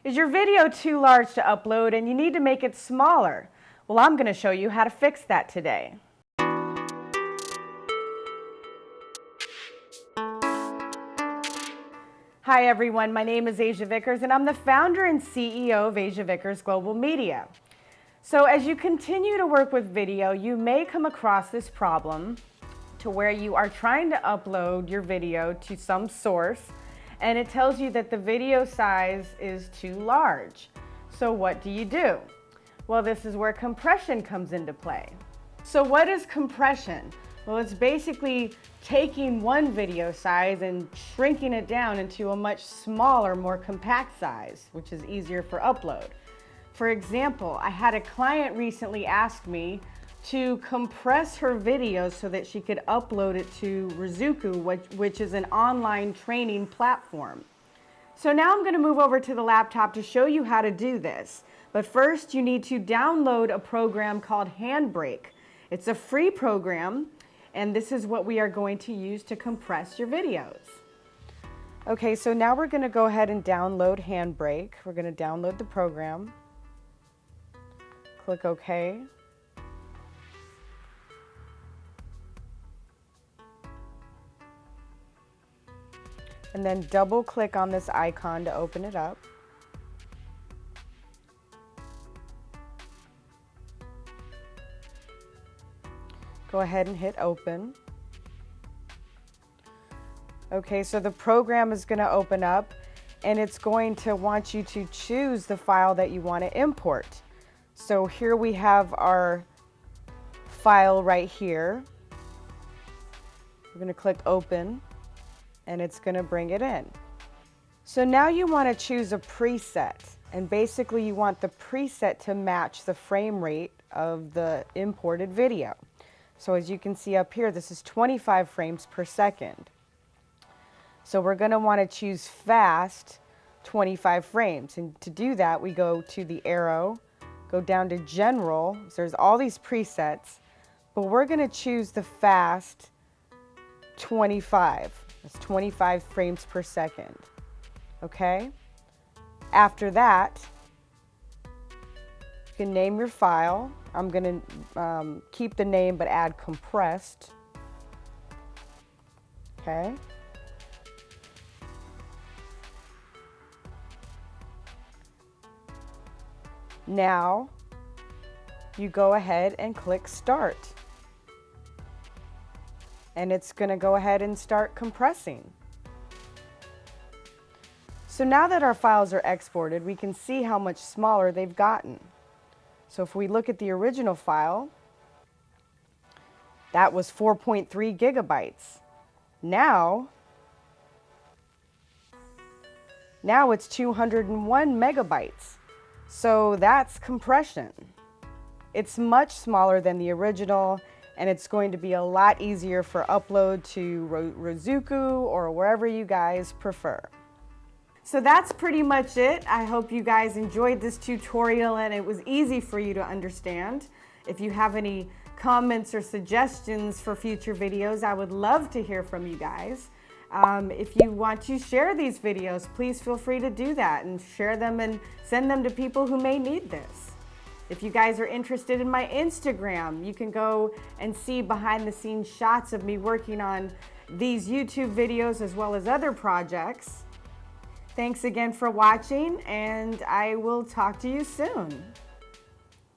Is your video too large to upload and you need to make it smaller? Well, I'm going to show you how to fix that today. Hi everyone, my name is Asia Vickers and I'm the founder and CEO of Asia Vickers Global Media. So as you continue to work with video, you may come across this problem to where you are trying to upload your video to some source and it tells you that the video size is too large. So what do? Well, this is where compression comes into play. So what is compression? Well, it's basically taking one video size and shrinking it down into a much smaller, more compact size, which is easier for upload. For example, I had a client recently ask me to compress her video so that she could upload it to Rizuku, which is an online training platform. So now I'm going to move over to the laptop to show you how to do this. But first, you need to download a program called Handbrake. It's a free program, and this is what we are going to use to compress your videos. Okay, so now we're going to go ahead and download Handbrake. We're going to download the program. Click OK. And then double click on this icon to open it up. Go ahead and hit open. Okay, so the program is going to open up and it's going to want you to choose the file that you want to import. So here we have our file right here. We're going to click open and it's going to bring it in. So now you want to choose a preset, and basically you want the preset to match the frame rate of the imported video. So as you can see up here, this is 25 frames per second. So we're going to want to choose fast 25 frames. And to do that, we go to the arrow, go down to general. So there's all these presets, but we're going to choose the fast 25. That's 25 frames per second. Okay? After that, you can name your file. I'm going to keep the name but add compressed. Okay? Now, you go ahead and click start. And it's going to go ahead and start compressing. So now that our files are exported, we can see how much smaller they've gotten. So if we look at the original file, that was 4.3 gigabytes. Now it's 201 megabytes. So that's compression. It's much smaller than the original, and it's going to be a lot easier for upload to Rizuku or wherever you guys prefer. So that's pretty much it. I hope you guys enjoyed this tutorial and it was easy for you to understand. If you have any comments or suggestions for future videos, I would love to hear from you guys. If you want to share these videos, please feel free to do that and share them and send them to people who may need this. If you guys are interested in my Instagram, you can go and see behind the scenes shots of me working on these YouTube videos as well as other projects. Thanks again for watching, and I will talk to you soon.